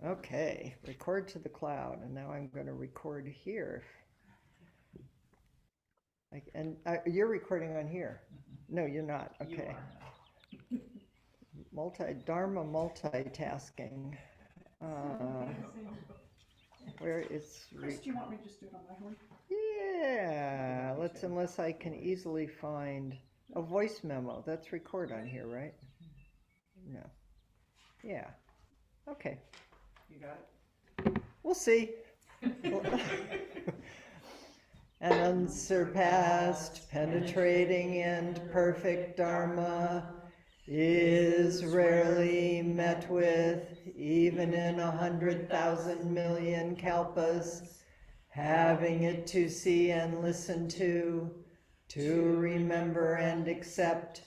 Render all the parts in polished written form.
Okay, record to the cloud, and now I'm going to record here. And you're recording on here. No, you're not. Okay. Dharma multitasking. Uh, where is Chris, do you want me to just do it on my horn? Yeah, unless I can easily find a voice memo. That's record on here, right? No. Yeah. Okay. You got We'll see. An unsurpassed, penetrating, and perfect Dharma is rarely met with, even in 100,000 million kalpas. Having it to see and listen to remember and accept,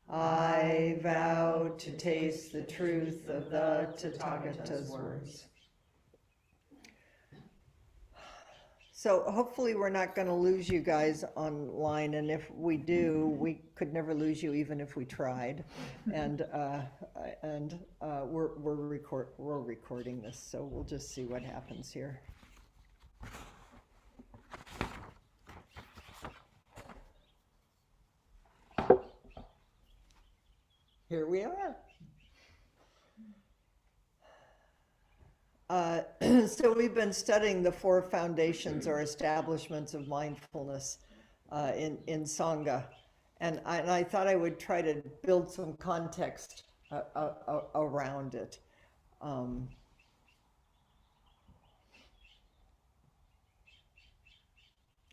I vow to taste the truth of the Tathagata's words. So hopefully we're not going to lose you guys online, and if we do, we could never lose you even if we tried. And we're recording this, so we'll just see what happens here. Here we are. So we've been studying the four foundations or establishments of mindfulness in Sangha. And I thought I would try to build some context around it.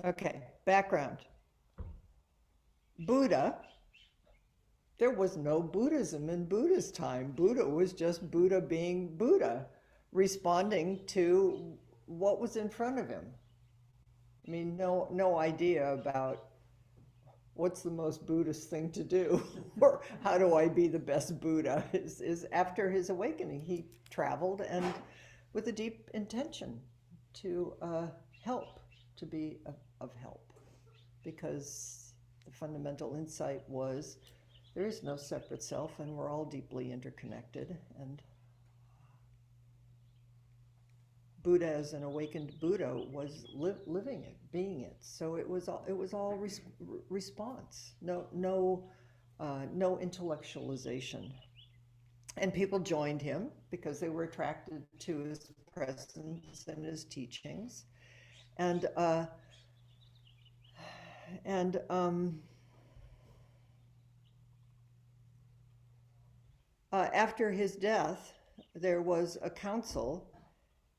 Okay, background. Buddha. There was no Buddhism in Buddha's time. Buddha was just Buddha being Buddha, responding to what was in front of him. I mean, no idea about what's the most Buddhist thing to do or how do I be the best Buddha. Is after his awakening, he traveled and with a deep intention to help, to be of help, because the fundamental insight was there is no separate self, and we're all deeply interconnected. And Buddha, as an awakened Buddha, was living it, being it. So it was all response. No intellectualization. And people joined him because they were attracted to his presence and his teachings. And after his death, there was a council,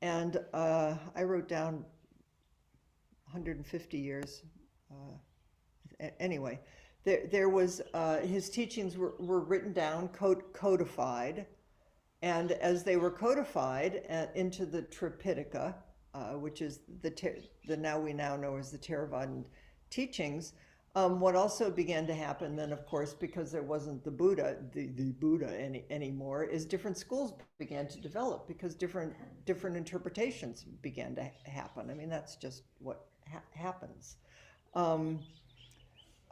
and I wrote down 150 years. Anyway, there was his teachings were written down, codified, and as they were codified into the Tripitaka, which is the now we know as the Theravadan teachings. What also began to happen then, of course, because there wasn't the Buddha anymore, is different schools began to develop because different interpretations began to happen. I mean, that's just what happens. And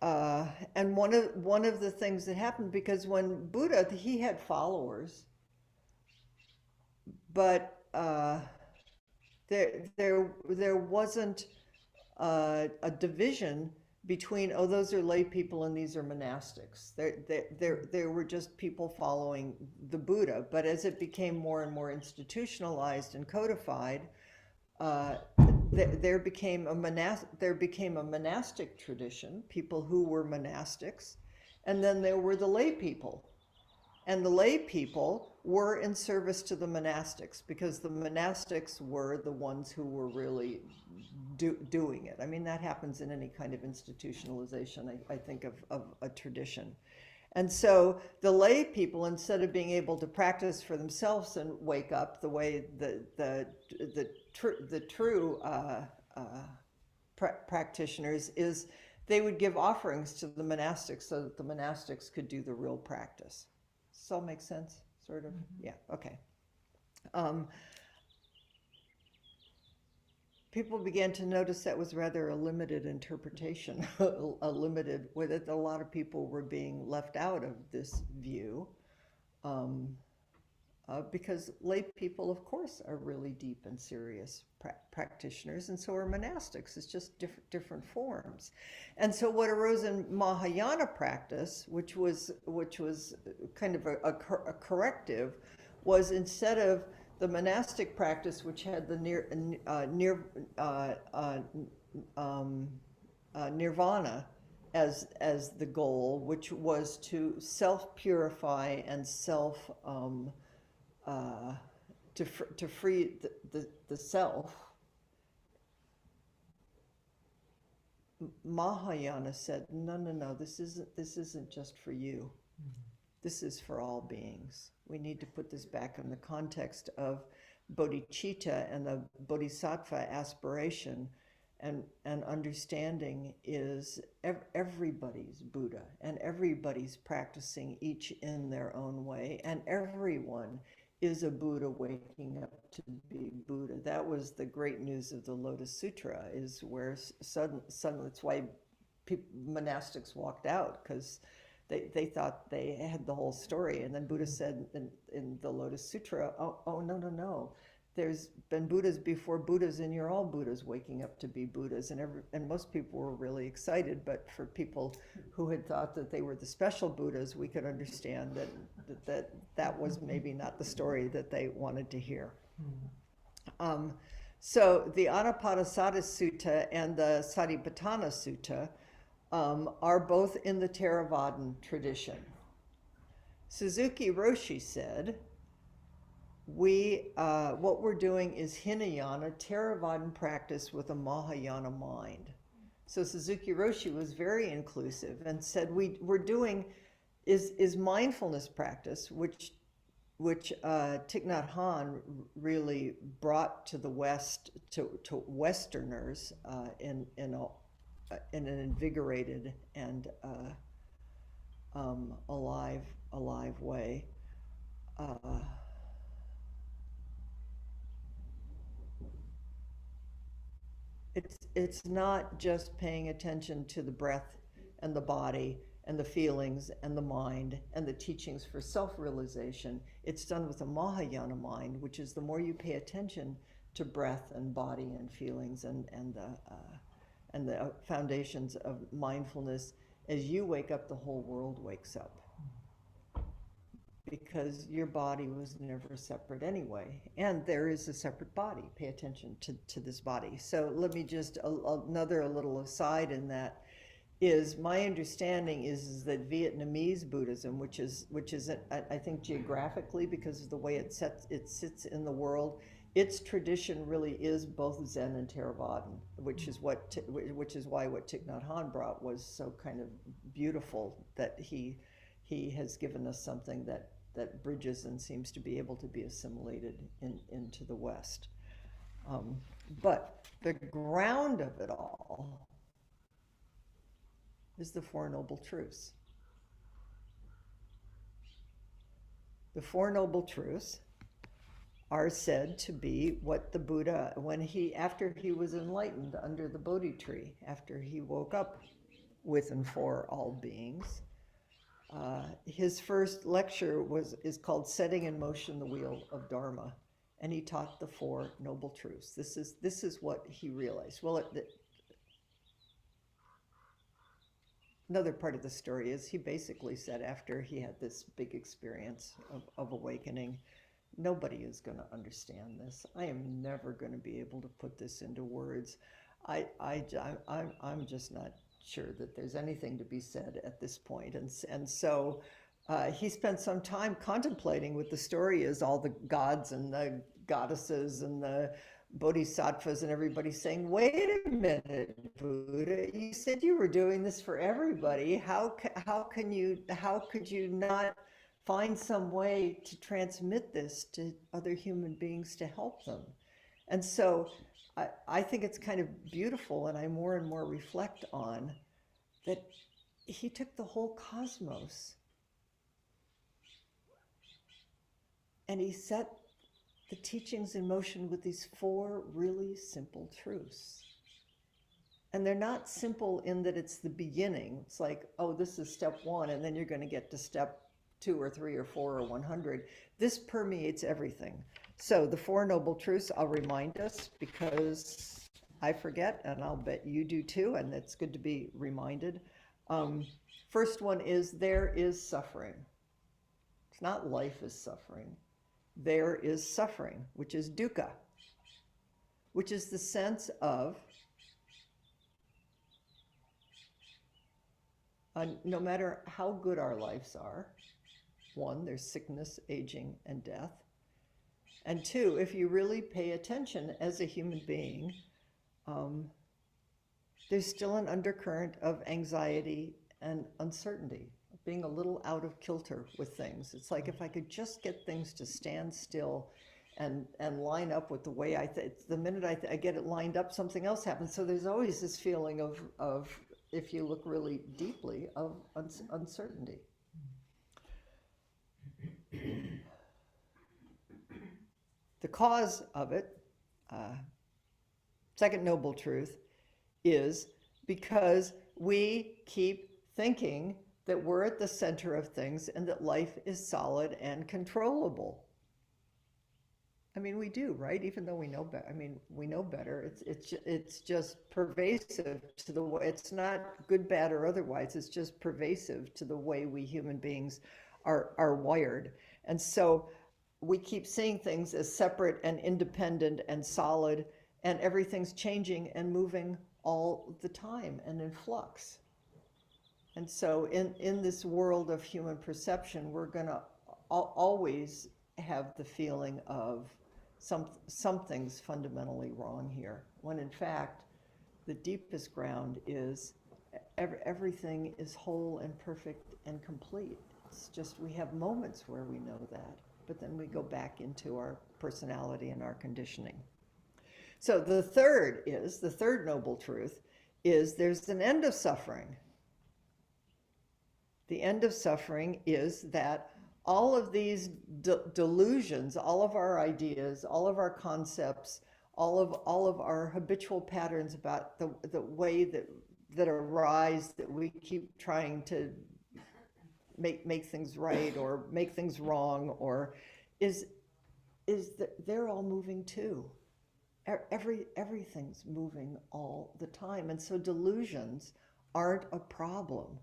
one of the things that happened, because when Buddha, he had followers, but there wasn't a division between, oh, those are lay people and these are monastics. There were just people following the Buddha. But as it became more and more institutionalized and codified, there became a monastic tradition, people who were monastics, and then there were the lay people. And the lay people were in service to the monastics because the monastics were the ones who were really doing it. I mean, that happens in any kind of institutionalization, I think, of a tradition. And so the lay people, instead of being able to practice for themselves and wake up the way the true practitioners is, they would give offerings to the monastics so that the monastics could do the real practice. Does all make sense? Sort of? Mm-hmm. Yeah, okay. People began to notice that was rather a limited interpretation, that a lot of people were being left out of this view. because lay people, of course, are really deep and serious practitioners, and so are monastics. It's just different forms. And so, what arose in Mahayana practice, which was kind of a corrective, was instead of the monastic practice, which had the nirvana as the goal, which was to self purify and self uh, to free the self. Mahayana said, no, this isn't just for you. This is for all beings. We need to put this back in the context of bodhicitta and the bodhisattva aspiration, and understanding is everybody's Buddha, and everybody's practicing each in their own way, and everyone is a Buddha waking up to be Buddha. That was the great news of the Lotus Sutra, is where suddenly that's why monastics walked out, because they thought they had the whole story. And then Buddha said in the Lotus Sutra, oh, no. There's been Buddhas before Buddhas, and you're all Buddhas waking up to be Buddhas. And most people were really excited, but for people who had thought that they were the special Buddhas, we could understand that was maybe not the story that they wanted to hear. So the Anapadasati Sutta and the Satipatthana Sutta are both in the Theravadan tradition. Suzuki Roshi said, what we're doing is Hinayana, Theravadan practice with a Mahayana mind. So Suzuki Roshi was very inclusive and said we're doing is mindfulness practice, which Thich Nhat Hanh really brought to the West, to Westerners in an invigorated and alive way. It's not just paying attention to the breath and the body and the feelings and the mind and the teachings for self-realization. It's done with a Mahayana mind, which is the more you pay attention to breath and body and feelings and the foundations of mindfulness, as you wake up, the whole world wakes up. Because your body was never separate anyway, and there is a separate body. Pay attention to this body. So let me just, another little aside in that is, my understanding is that Vietnamese Buddhism, which is I think geographically, because of the way it sits in the world, its tradition really is both Zen and Theravadan, which is why what Thich Nhat Hanh brought was so kind of beautiful, that he has given us something that bridges and seems to be able to be assimilated into the West. But the ground of it all is the Four Noble Truths. The Four Noble Truths are said to be what the Buddha, after he was enlightened under the Bodhi tree, after he woke up with and for all beings, his first lecture is called "Setting in Motion the Wheel of Dharma," and he taught the Four Noble Truths. This is what he realized. Well, another part of the story is he basically said, after he had this big experience of awakening, nobody is going to understand this. I am never going to be able to put this into words. I'm just not sure that there's anything to be said at this point. And so he spent some time contemplating what the story is, all the gods and the goddesses and the bodhisattvas and everybody saying, wait a minute, Buddha, you said you were doing this for everybody. How could you not find some way to transmit this to other human beings to help them? And so I think it's kind of beautiful, and I more and more reflect on that he took the whole cosmos and he set the teachings in motion with these four really simple truths. And they're not simple in that it's the beginning. It's like, oh, this is step one, and then you're going to get to step 2 or 3 or 4 or 100. This permeates everything. So the Four Noble Truths, I'll remind us because I forget, and I'll bet you do too, and it's good to be reminded. First one is there is suffering. It's not life is suffering. There is suffering, which is dukkha, which is the sense of no matter how good our lives are, one, there's sickness, aging, and death. And two, if you really pay attention as a human being, there's still an undercurrent of anxiety and uncertainty, being a little out of kilter with things. It's like if I could just get things to stand still and line up with the way the minute I get it lined up, something else happens. So there's always this feeling of if you look really deeply, of uncertainty. The cause of it, second noble truth, is because we keep thinking that we're at the center of things and that life is solid and controllable. I mean, we do, right? Even though we know better. I mean, we know better. It's just pervasive to the way. It's not good, bad, or otherwise. It's just pervasive to the way we human beings are wired. And so we keep seeing things as separate and independent and solid, and everything's changing and moving all the time and in flux. And so in this world of human perception, we're going to always have the feeling of something's fundamentally wrong here, when in fact the deepest ground is everything is whole and perfect and complete. It's just we have moments where we know that, but then we go back into our personality and our conditioning. So the third noble truth is there's an end of suffering. The end of suffering is that all of these delusions, all of our ideas, all of our concepts, all of our habitual patterns about the way that arise, that we keep trying to make things right or make things wrong, or is that they're all moving too. Everything's moving all the time, and so delusions aren't a problem.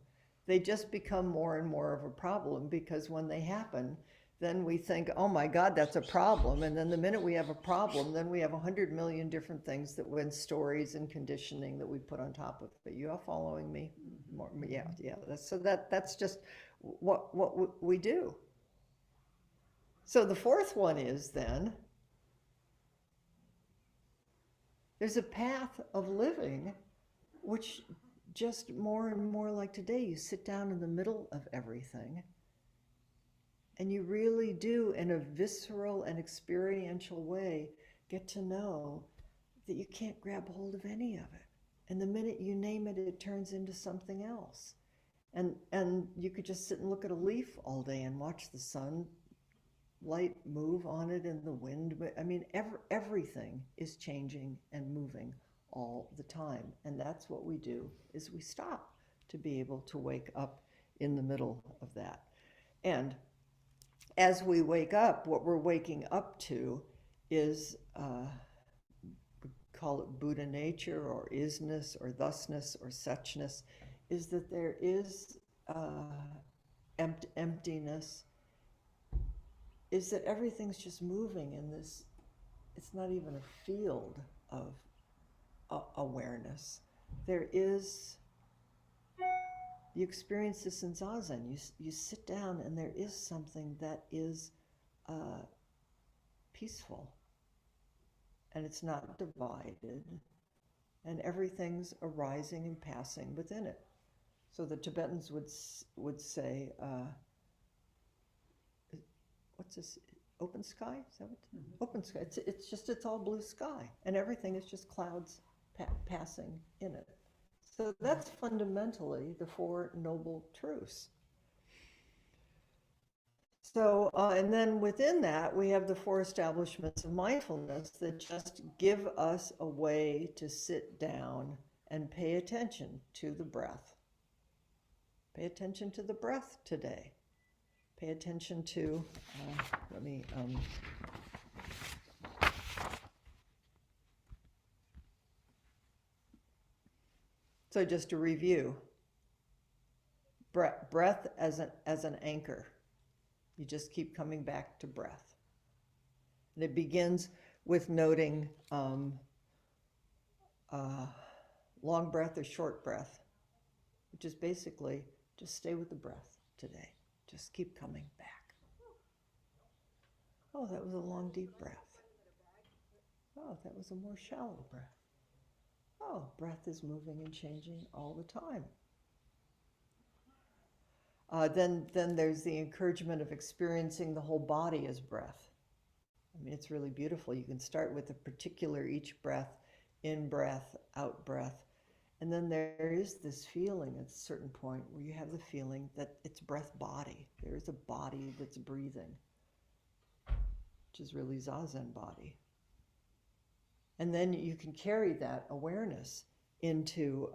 They just become more and more of a problem because when they happen, then we think, oh my God, that's a problem. And then the minute we have a problem, then we have 100 million different things that when stories and conditioning that we put on top of it. You all following me? More, yeah. That's just what we do. So the fourth one is then, there's a path of living which just more and more like today, you sit down in the middle of everything and you really do, in a visceral and experiential way, get to know that you can't grab hold of any of it. And the minute you name it, it turns into something else. And you could just sit and look at a leaf all day and watch the sunlight move on it and the wind. I mean, everything is changing and moving all the time. And that's what we do, is we stop to be able to wake up in the middle of that. And as we wake up, what we're waking up to is, we call it Buddha nature or isness or thusness or suchness, is that there is emptiness, is that everything's just moving in this, it's not even a field of awareness. There is, you experience this in Zazen. You sit down and there is something that is peaceful, and it's not divided, and everything's arising and passing within it. So the Tibetans would say, what's this? Open sky? Is that what? Mm-hmm. Open sky. It's all blue sky, and everything is just clouds passing in it. So that's fundamentally the Four Noble Truths. So, and then within that, we have the four establishments of mindfulness that just give us a way to sit down and pay attention to the breath. Pay attention to the breath today. Pay attention to, let me, so just to review, breath as an anchor. You just keep coming back to breath. And it begins with noting long breath or short breath, which is basically just stay with the breath today. Just keep coming back. Oh, that was a long, deep breath. Oh, that was a more shallow breath. Oh, breath is moving and changing all the time. Then there's the encouragement of experiencing the whole body as breath. I mean, it's really beautiful. You can start with a particular each breath, in breath, out breath. And then there is this feeling at a certain point where you have the feeling that it's breath body. There is a body that's breathing, which is really Zazen body. And then you can carry that awareness into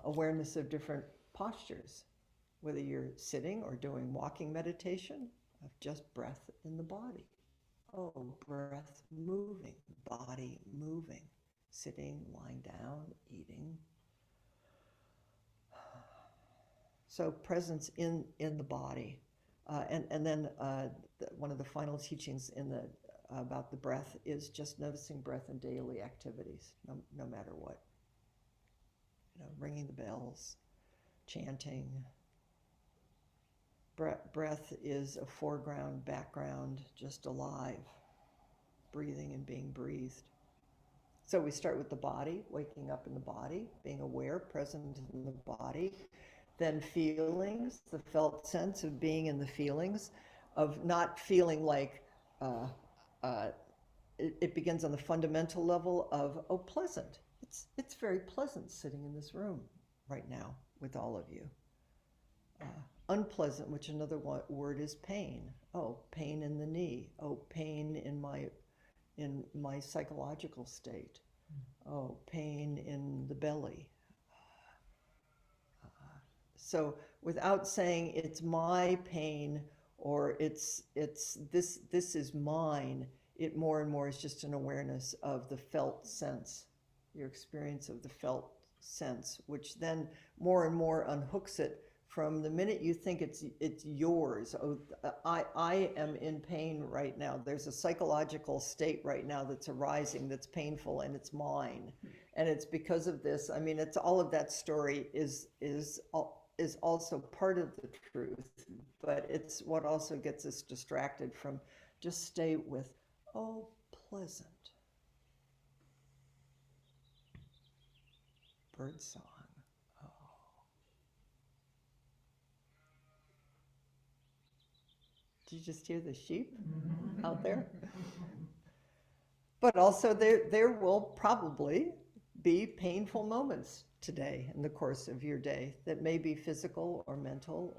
awareness of different postures, whether you're sitting or doing walking meditation, of just breath in the body. Oh, breath moving, body moving, sitting, lying down, eating. So presence in the body. And then one of the final teachings about the breath is just noticing breath in daily activities, no matter what. Ringing the bells, chanting. Breath is a foreground, background, just alive, breathing and being breathed. So we start with the body, waking up in the body, being aware, present in the body. Then feelings, the felt sense of being in the feelings, of not feeling like it begins on the fundamental level of, oh, pleasant. It's very pleasant sitting in this room right now with all of you. Unpleasant, which another word is pain. Oh, pain in the knee. Oh, pain in my psychological state. Oh, pain in the belly. So without saying it's my pain or it's this is mine, it more and more is just an awareness of the felt sense, your experience of the felt sense, which then more and more unhooks it from the minute you think it's yours. Oh, I am in pain right now. There's a psychological state right now that's arising that's painful and it's mine. And it's because of this. I mean, it's all of that story is also part of the truth, but it's what also gets us distracted from just stay with, oh, pleasant. Bird song. Oh. Did you just hear the sheep out there? But also there will probably be painful moments today in the course of your day that may be physical or mental,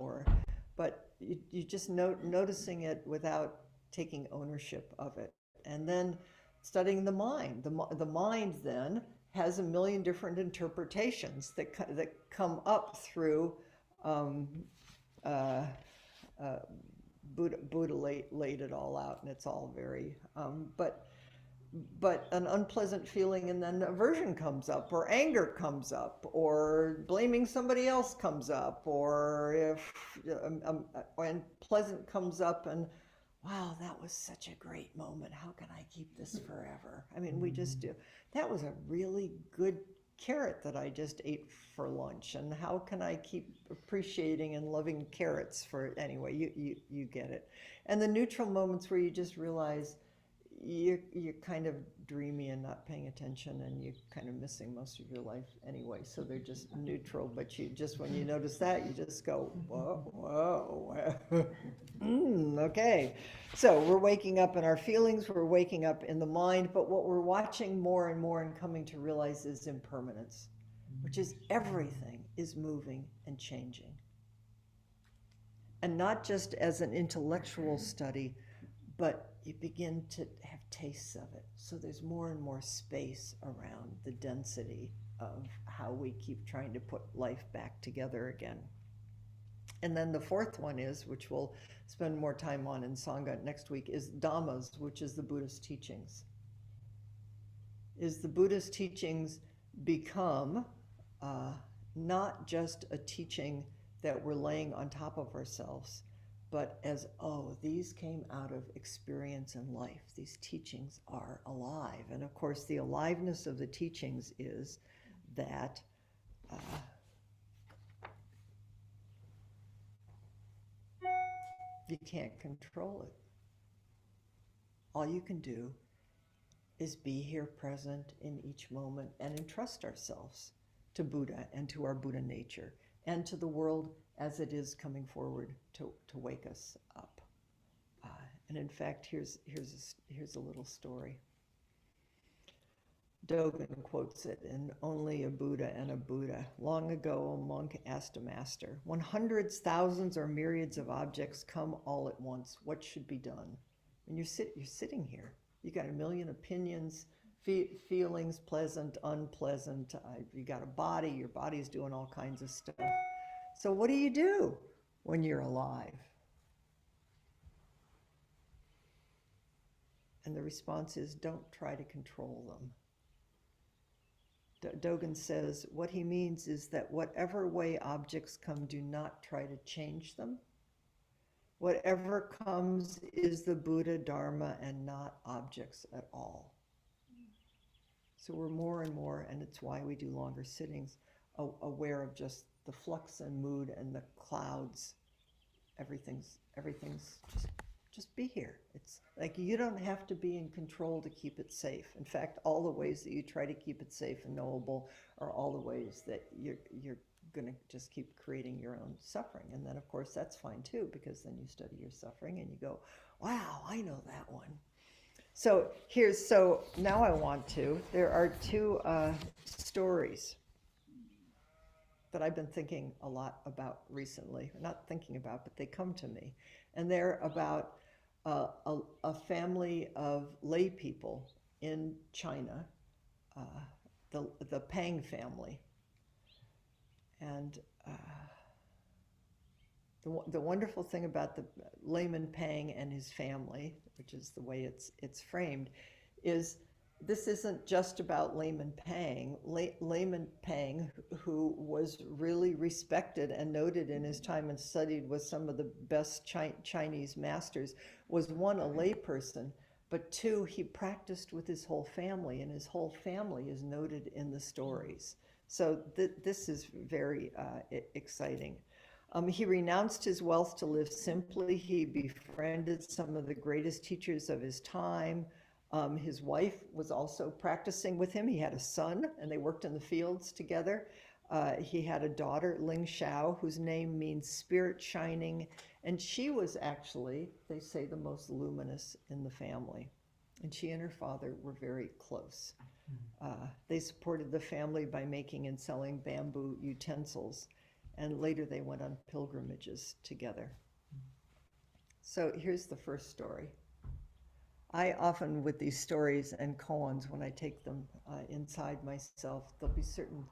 but you just noticing it without taking ownership of it. And then studying the mind. The mind then has a million different interpretations that come up through Buddha laid it all out, and it's all very but an unpleasant feeling, and then aversion comes up, or anger comes up, or blaming somebody else comes up, or if and pleasant comes up, and wow, that was such a great moment. How can I keep this forever? I mean, we just do. That was a really good carrot that I just ate for lunch, and how can I keep appreciating and loving carrots for anyway? You get it. And the neutral moments where you just realize you're kind of dreamy and not paying attention, and you're kind of missing most of your life anyway, so they're just neutral, but you just, when you notice that, you just go, whoa, okay. So we're waking up in our feelings, we're waking up in the mind, but what we're watching more and more and coming to realize is impermanence, which is everything is moving and changing. And not just as an intellectual study, but you begin to have tastes of it. So there's more and more space around the density of how we keep trying to put life back together again. And then the fourth one is, which we'll spend more time on in Sangha next week, is Dhammas, which is the Buddhist teachings. Is the Buddhist teachings become not just a teaching that we're laying on top of ourselves, but as, oh, these came out of experience in life. These teachings are alive. And of course, the aliveness of the teachings is that you can't control it. All you can do is be here present in each moment and entrust ourselves to Buddha and to our Buddha nature and to the world as it is coming forward to wake us up. And in fact, here's a little story. Dogen quotes it in Only a Buddha and a Buddha. Long ago, a monk asked a master, when hundreds, thousands, or myriads of objects come all at once, what should be done? And you're sitting here. You got a million opinions, feelings, pleasant, unpleasant. You got a body. Your body's doing all kinds of stuff. So what do you do when you're alive? And the response is, don't try to control them. Dogen says what he means is that whatever way objects come, do not try to change them. Whatever comes is the Buddha, Dharma, and not objects at all. So we're more and more, and it's why we do longer sittings, aware of just the flux and mood and the clouds. Everything's just be here. It's like you don't have to be in control to keep it safe. In fact, all the ways that you try to keep it safe and knowable are all the ways that you're going to just keep creating your own suffering. And then, of course, that's fine too, because then you study your suffering and you go, wow, I know that one. So now there are two stories that I've been thinking a lot about recently. Not thinking about, but they come to me. And they're about a family of lay people in China, the Pang family. And the wonderful thing about the layman Pang and his family, which is the way it's framed, is this isn't just about layman Pang. Layman Pang, who was really respected and noted in his time and studied with some of the best Chinese masters, was one, a layperson, but two, he practiced with his whole family, and his whole family is noted in the stories. So this is very exciting. He renounced his wealth to live simply. He befriended some of the greatest teachers of his time. His wife was also practicing with him. He had a son, and they worked in the fields together. He had a daughter, Ling Xiao, whose name means spirit shining, and she was actually, they say, the most luminous in the family. And she and her father were very close. They supported the family by making and selling bamboo utensils, and later they went on pilgrimages together. So here's the first story. I often, with these stories and koans, when I take them inside myself, there'll be certain,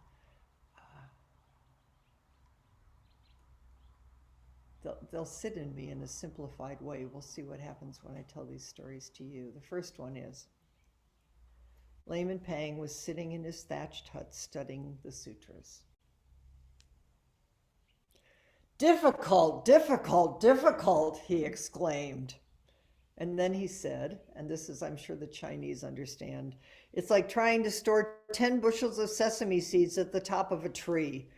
they'll sit in me in a simplified way. We'll see what happens when I tell these stories to you. The first one is, Layman Pang was sitting in his thatched hut studying the sutras. Difficult, difficult, difficult, he exclaimed. And then he said, and this is, I'm sure the Chinese understand, it's like trying to store 10 bushels of sesame seeds at the top of a tree.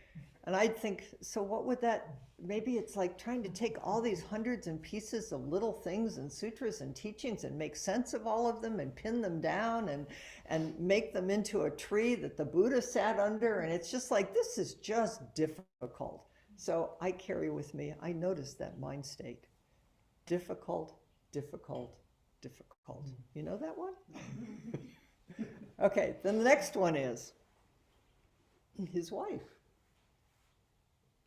And I'd think, so what would that, maybe it's like trying to take all these hundreds and pieces of little things and sutras and teachings and make sense of all of them and pin them down and make them into a tree that the Buddha sat under. And it's just like, this is just difficult. So I carry with me, I noticed that mind state. Difficult, difficult, difficult. You know that one? Okay, then the next one is his wife.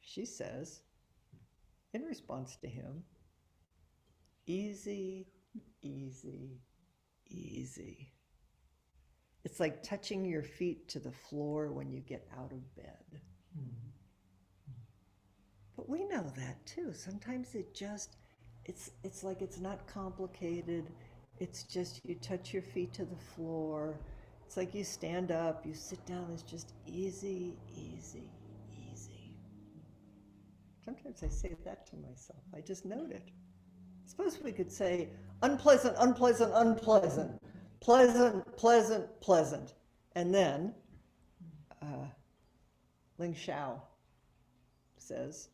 She says, in response to him, easy, easy, easy. It's like touching your feet to the floor when you get out of bed. But But we know that too. Sometimes it's like it's not complicated. It's just you touch your feet to the floor. It's like you stand up, you sit down, it's just easy, easy, easy. Sometimes I say that to myself. I just note it. Suppose we could say unpleasant, unpleasant, unpleasant, pleasant, pleasant, pleasant. And then uh, Ling Shao says,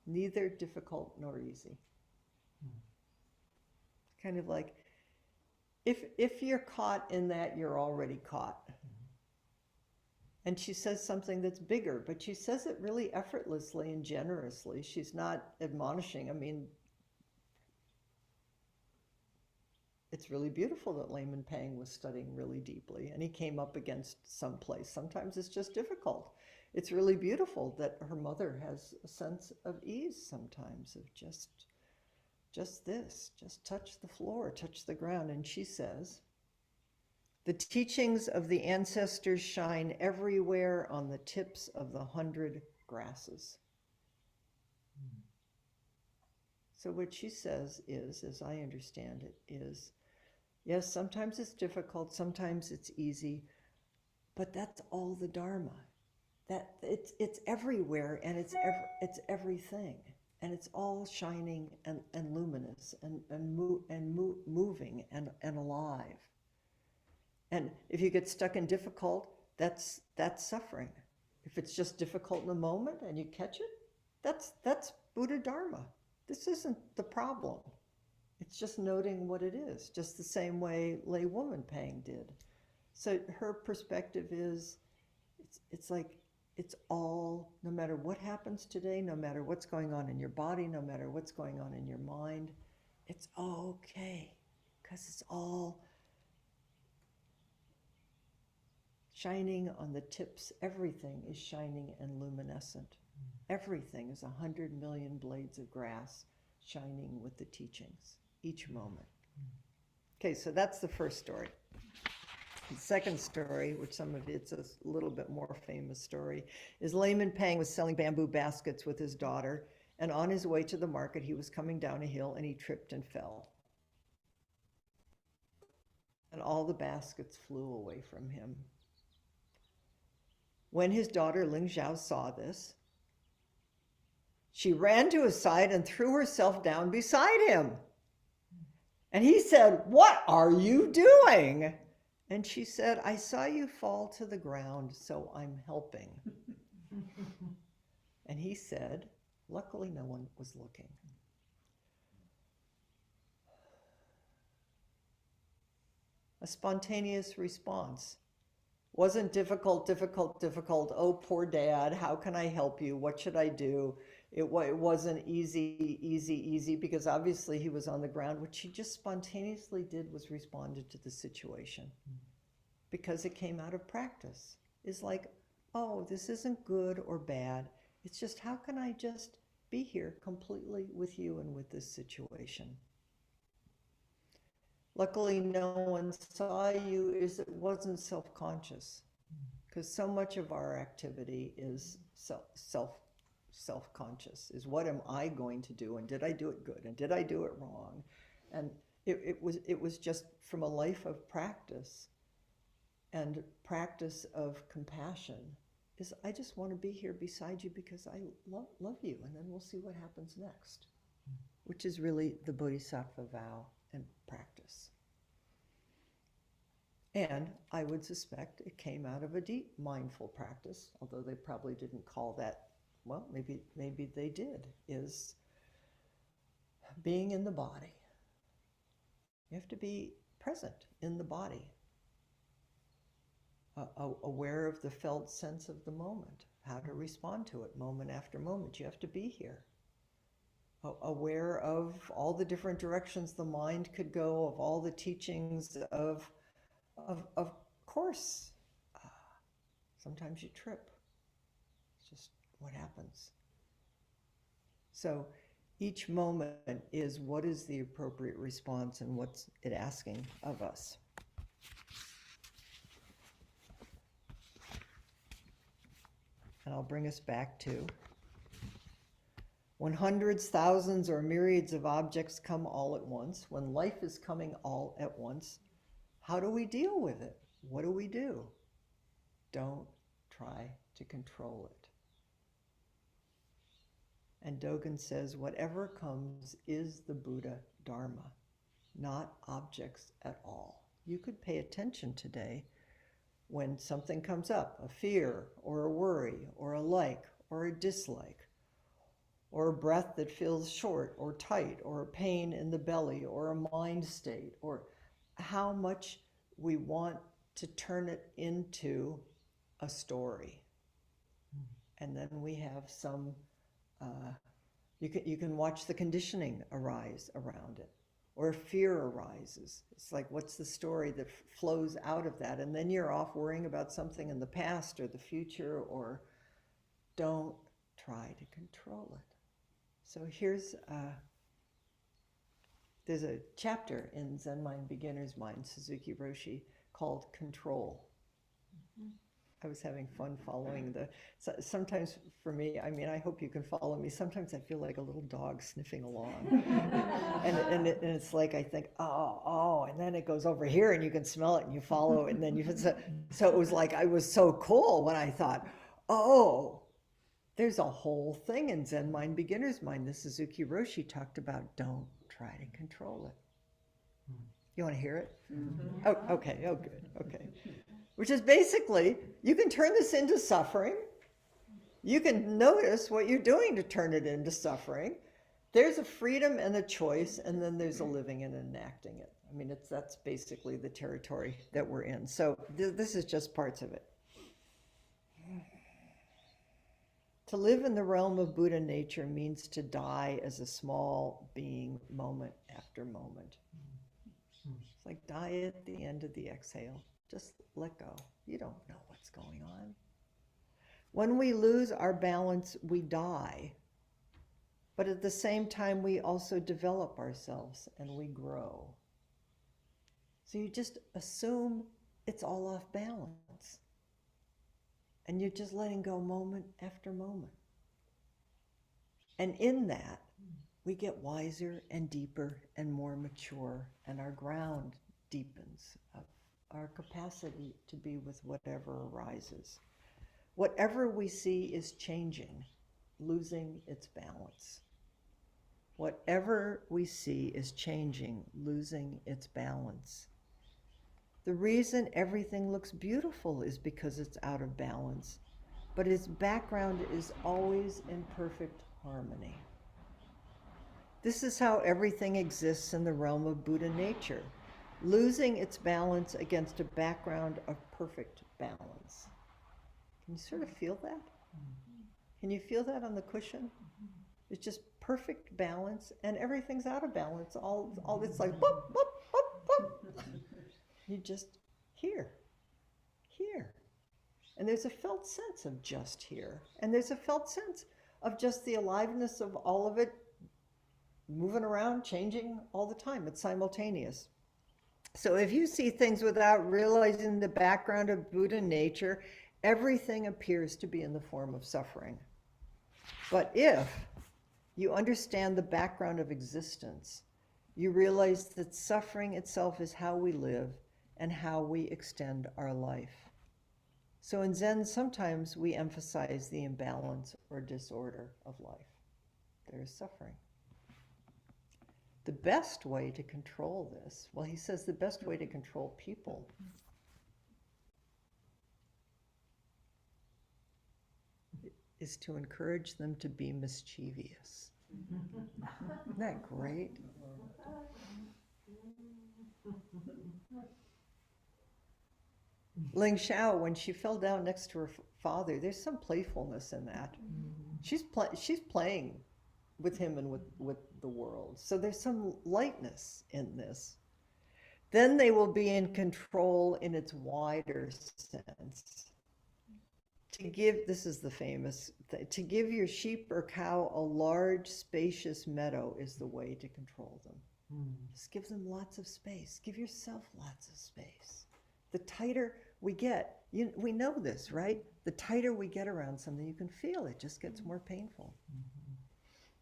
neither difficult nor easy. Kind of like, if you're caught in that, you're already caught. And she says something that's bigger, but she says it really effortlessly and generously. She's not admonishing. I mean, it's really beautiful that Layman Pang was studying really deeply and he came up against some place. Sometimes it's just difficult. It's really beautiful that her mother has a sense of ease sometimes, of just this, just touch the floor, touch the ground. And she says, the teachings of the ancestors shine everywhere on the tips of the 100 grasses. So what she says is, as I understand it, is, yes, sometimes it's difficult, sometimes it's easy, but that's all the Dharma. That it's everywhere, and it's everything, and it's all shining and luminous and moving and alive. And if you get stuck in difficult, that's suffering. If it's just difficult in the moment and you catch it, that's Buddha Dharma. This isn't the problem. It's just noting what it is, just the same way Lay Woman Pang did. So her perspective is, it's like, it's all, no matter what happens today, no matter what's going on in your body, no matter what's going on in your mind, it's okay, because it's all shining on the tips. Everything is shining and luminescent. Everything is 100 million blades of grass shining with the teachings, each moment. Okay, so that's the first story. The second story, which some of it's a little bit more famous story, is Layman Pang was selling bamboo baskets with his daughter, and on his way to the market, he was coming down a hill and he tripped and fell. And all the baskets flew away from him. When his daughter Ling Zhao saw this, she ran to his side and threw herself down beside him. And he said, "What are you doing?" And she said, "I saw you fall to the ground, so I'm helping." And he said, luckily no one was looking. A spontaneous response. Wasn't difficult, difficult, difficult. Oh, poor dad, how can I help you? What should I do? It wasn't easy, easy, easy, because obviously he was on the ground. What she just spontaneously did was responded to the situation, because it came out of practice. It's like, oh, this isn't good or bad. It's just, how can I just be here completely with you and with this situation? Luckily, no one saw you. It wasn't self-conscious, because so much of our activity is self-conscious. Is, what am I going to do, and did I do it good, and did I do it wrong? And it was just from a life of practice and practice of compassion. Is, I just want to be here beside you because I love you, and then we'll see what happens next, which is really the Bodhisattva vow and practice. And I would suspect it came out of a deep mindful practice, although they probably didn't call that, well, maybe they did, is being in the body. You have to be present in the body, aware of the felt sense of the moment, how to respond to it moment after moment. You have to be here. Aware of all the different directions the mind could go, of all the teachings of course. Sometimes you trip. It's just what happens. So each moment is, what is the appropriate response and what's it asking of us? And I'll bring us back to When hundreds, thousands, or myriads of objects come all at once, when life is coming all at once, how do we deal with it? What do we do? Don't try to control it. And Dogen says, whatever comes is the Buddha Dharma, not objects at all. You could pay attention today when something comes up, a fear or a worry or a like or a dislike, or a breath that feels short or tight, or a pain in the belly, or a mind state, or how much we want to turn it into a story. And then we have some, you can watch the conditioning arise around it, or fear arises. It's like, what's the story that flows out of that? And then you're off worrying about something in the past or the future, or don't try to control it. So there's a chapter in Zen Mind, Beginner's Mind, Suzuki Roshi, called Control. I was having fun following sometimes for me, I mean, I hope you can follow me. Sometimes I feel like a little dog sniffing along. and it's like, I think, oh, and then it goes over here and you can smell it and you follow it. And then so it was like, I was so cool when I thought, oh, there's a whole thing in Zen Mind, Beginner's Mind. The Suzuki Roshi talked about don't try to control it. You want to hear it? Mm-hmm. Oh, okay. Oh, good. Okay. Which is basically, you can turn this into suffering. You can notice what you're doing to turn it into suffering. There's a freedom and a choice, and then there's a living and enacting it. I mean, that's basically the territory that we're in. So this is just parts of it. To live in the realm of Buddha nature means to die as a small being moment after moment. It's like die at the end of the exhale. Just let go. You don't know what's going on. When we lose our balance, we die. But at the same time, we also develop ourselves and we grow. So you just assume it's all off balance. And you're just letting go moment after moment. And in that, we get wiser and deeper and more mature, and our ground deepens, our capacity to be with whatever arises. Whatever we see is changing, losing its balance. Whatever we see is changing, losing its balance. The reason everything looks beautiful is because it's out of balance, but its background is always in perfect harmony. This is how everything exists in the realm of Buddha nature, losing its balance against a background of perfect balance. Can you sort of feel that? Can you feel that on the cushion? It's just perfect balance, and everything's out of balance. All it's like, boop, boop, boop, boop. You just here. And there's a felt sense of just here. And there's a felt sense of just the aliveness of all of it moving around, changing all the time. It's simultaneous. So if you see things without realizing the background of Buddha nature, everything appears to be in the form of suffering. But if you understand the background of existence, you realize that suffering itself is how we live and how we extend our life. So in Zen, sometimes we emphasize the imbalance or disorder of life. There is suffering. The best way to control this, well, he says the best way to control people is to encourage them to be mischievous. Isn't that great? Ling Xiao, when she fell down next to her father, there's some playfulness in that. She's playing with him and with the world. So there's some lightness in this. Then they will be in control in its wider sense. This is the famous, to give your sheep or cow a large, spacious meadow is the way to control them. Just give them lots of space. Give yourself lots of space. The tighter we get, we know this, right? The tighter we get around something, you can feel it just gets more painful.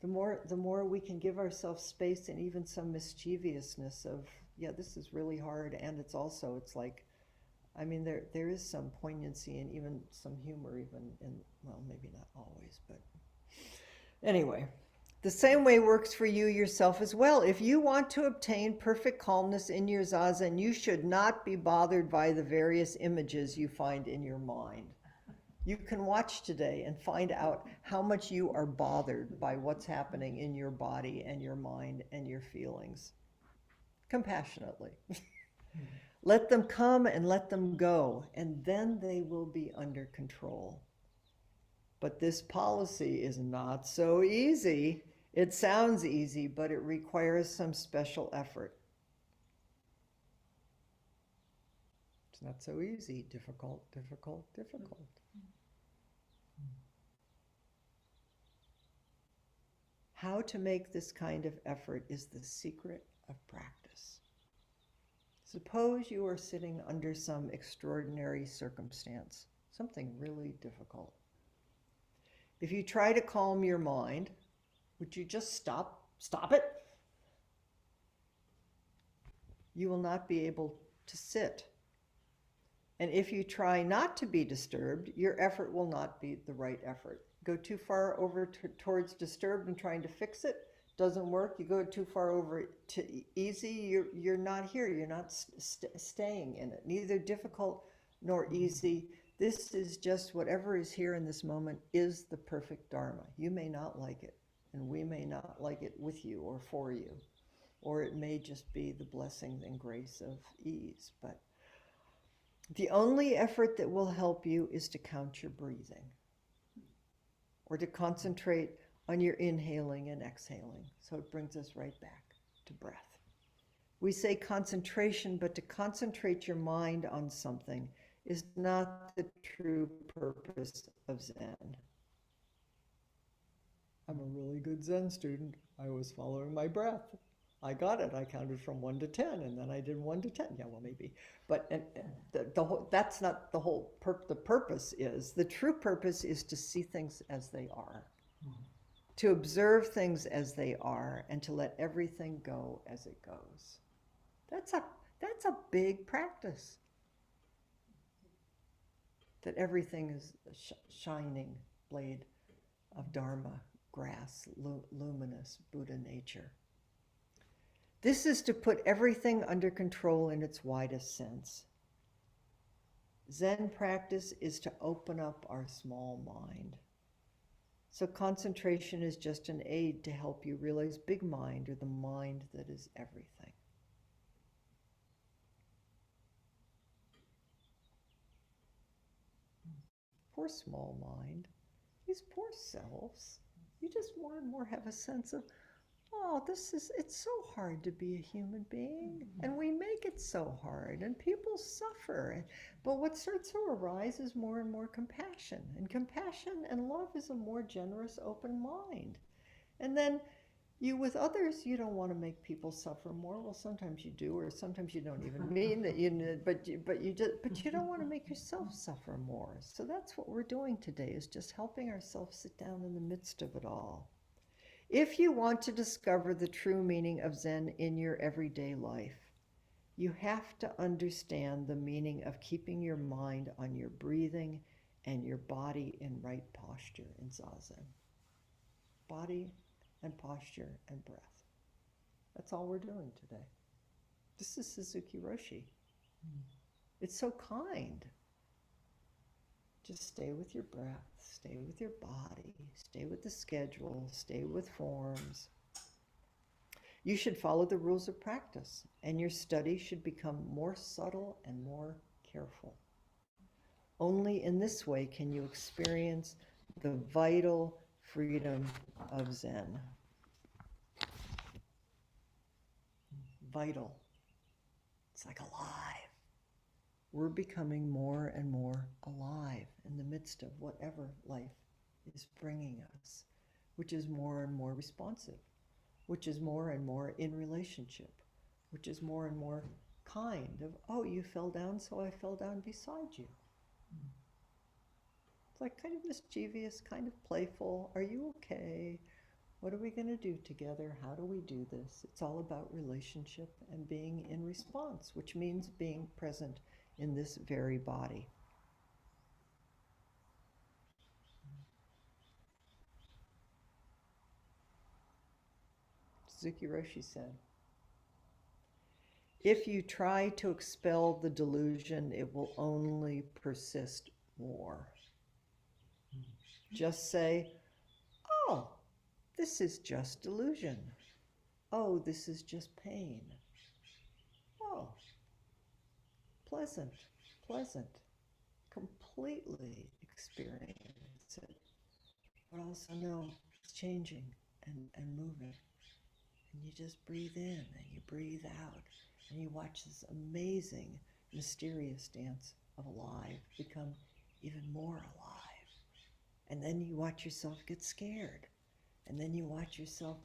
the more we can give ourselves space and even some mischievousness of, yeah, this is really hard, and it's like, I mean, there is some poignancy and even some humor, even in, well, maybe not always, but anyway. The same way works for you yourself as well. If you want to obtain perfect calmness in your zazen, you should not be bothered by the various images you find in your mind. You can watch today and find out how much you are bothered by what's happening in your body and your mind and your feelings. Compassionately. Let them come and let them go, and then they will be under control. But this policy is not so easy. It sounds easy, but it requires some special effort. It's not so easy. Difficult, difficult, difficult. How to make this kind of effort is the secret of practice. Suppose you are sitting under some extraordinary circumstance, something really difficult. If you try to calm your mind, would you just stop it? You will not be able to sit. And if you try not to be disturbed, your effort will not be the right effort. Go too far over towards disturbed and trying to fix it, doesn't work. You go too far over to easy, you're not here. You're not staying in it. Neither difficult nor easy. This is just whatever is here in this moment is the perfect Dharma. You may not like it, and we may not like it with you or for you, or it may just be the blessing and grace of ease. But the only effort that will help you is to count your breathing, or to concentrate on your inhaling and exhaling. So it brings us right back to breath. We say concentration, but to concentrate your mind on something is not the true purpose of Zen. I'm a really good Zen student. I was following my breath. I got it. I counted from 1 to 10, and then I did 1 to 10. Yeah, well, maybe. But the whole, that's not the whole the purpose is. The true purpose is to see things as they are, to observe things as they are, and to let everything go as it goes. That's a big practice. That everything is a shining blade of Dharma, grass, luminous Buddha nature. This is to put everything under control in its widest sense. Zen practice is to open up our small mind. So concentration is just an aid to help you realize big mind, or the mind that is everything. Poor small mind, these poor selves. You just more and more have a sense of, oh, it's so hard to be a human being, and we make it so hard, and people suffer. But what starts to arise is more and more compassion. And compassion and love is a more generous, open mind. And then you, with others, you don't want to make people suffer more. Well, sometimes you do, or sometimes you don't even mean that you, but you don't want to make yourself suffer more. So that's what we're doing today, is just helping ourselves sit down in the midst of it all. If you want to discover the true meaning of Zen in your everyday life, you have to understand the meaning of keeping your mind on your breathing and your body in right posture in Zazen. Body and posture and breath. That's all we're doing today. This is Suzuki Roshi. It's so kind. Just stay with your breath, stay with your body, stay with the schedule, stay with forms. You should follow the rules of practice, and your study should become more subtle and more careful. Only in this way can you experience the vital freedom of Zen. Vital. It's like alive. We're becoming more and more alive in the midst of whatever life is bringing us, which is more and more responsive, which is more and more in relationship, which is more and more kind of, oh, you fell down, so I fell down beside you. It's like kind of mischievous, kind of playful. Are you okay? What are we going to do together? How do we do this? It's all about relationship and being in response, which means being present in this very body. Suzuki Roshi said, if you try to expel the delusion, it will only persist more. Just say, oh, this is just delusion. Oh, this is just pain. Oh, pleasant, pleasant. Completely experience it. But also know it's changing and moving. And you just breathe in and you breathe out. And you watch this amazing, mysterious dance of alive become even more alive. And then you watch yourself get scared. And then you watch yourself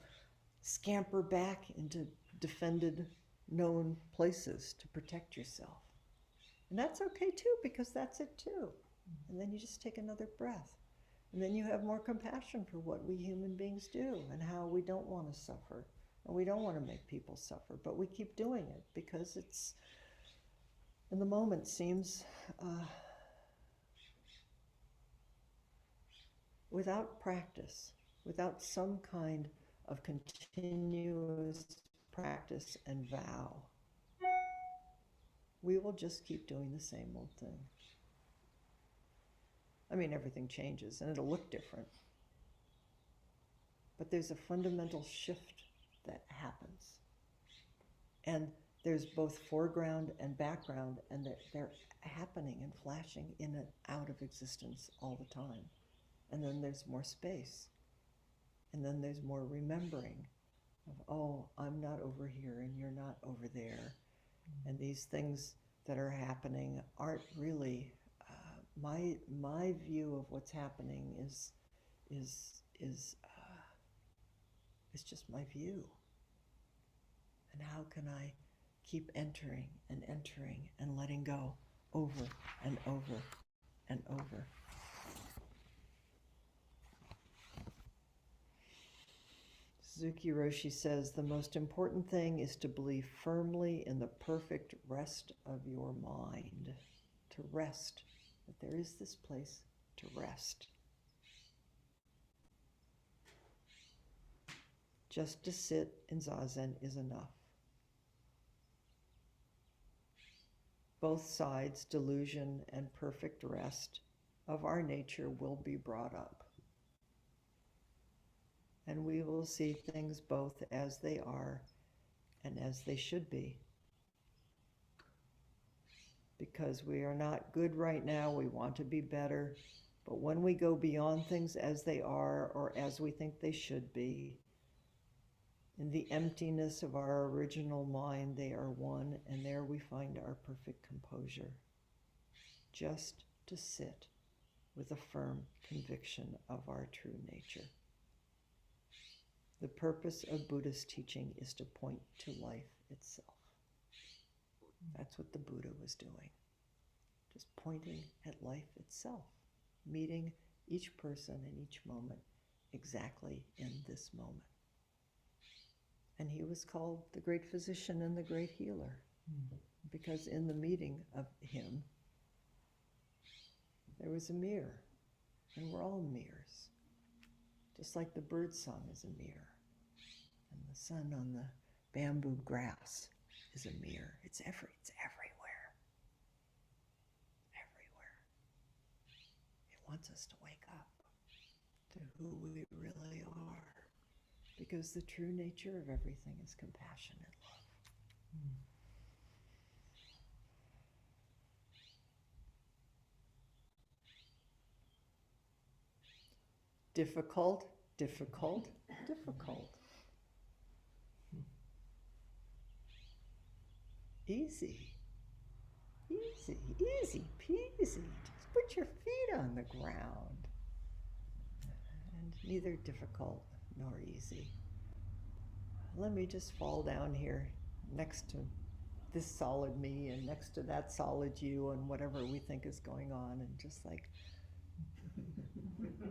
scamper back into defended, known places to protect yourself. And that's okay too, because that's it too. And then you just take another breath. And then you have more compassion for what we human beings do and how we don't want to suffer. And we don't want to make people suffer, but we keep doing it because it's, in the moment, seems without practice, without some kind of continuous practice and vow, we will just keep doing the same old thing. I mean, everything changes and it'll look different. But there's a fundamental shift that happens. And there's both foreground and background, and they're happening and flashing in and out of existence all the time. And then there's more space. And then there's more remembering of, oh, I'm not over here and you're not over there. And these things that are happening aren't really, my view of what's happening is just my view. And how can I keep entering and letting go over and over and over? Suzuki Roshi says, the most important thing is to believe firmly in the perfect rest of your mind. To rest, that there is this place to rest. Just to sit in Zazen is enough. Both sides, delusion and perfect rest of our nature, will be brought up. And we will see things both as they are and as they should be. Because we are not good right now, we want to be better. But when we go beyond things as they are or as we think they should be, in the emptiness of our original mind, they are one, and there we find our perfect composure. Just to sit with a firm conviction of our true nature. The purpose of Buddhist teaching is to point to life itself. That's what the Buddha was doing. Just pointing at life itself, meeting each person in each moment exactly in this moment. And he was called the great physician and the great healer, because in the meeting of him, there was a mirror, and we're all mirrors. Just like the bird song is a mirror, and the sun on the bamboo grass is a mirror. It's everywhere. Everywhere. It wants us to wake up to who we really are. Because the true nature of everything is compassion and love. Difficult, difficult, difficult. Easy, easy, easy peasy. Just put your feet on the ground. And neither difficult nor easy. Let me just fall down here next to this solid me and next to that solid you and whatever we think is going on, and just like,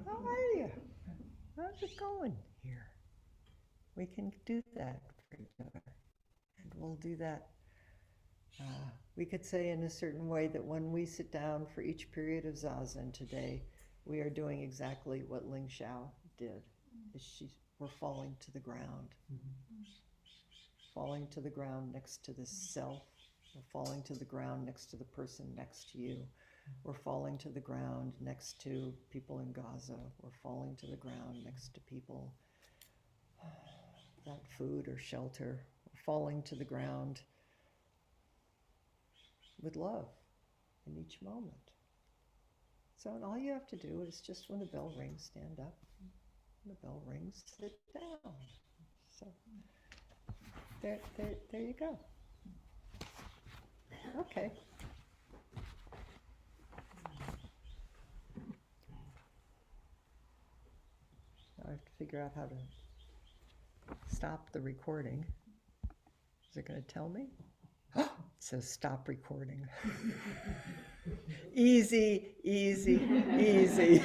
how are you? How's it going here? We can do that for each other. And we'll do that. We could say in a certain way that when we sit down for each period of Zazen today, we are doing exactly what Ling Xiao did. We're falling to the ground. Falling to the ground next to the self. We're falling to the ground next to the person next to you. We're falling to the ground next to people in Gaza. We're falling to the ground next to people without food or shelter. We're falling to the ground with love in each moment. So and all you have to do is just when the bell rings, stand up. When the bell rings, sit down. So there you go. Okay. Now I have to figure out how to stop the recording. Is it going to tell me? It says stop recording. Easy, easy, easy.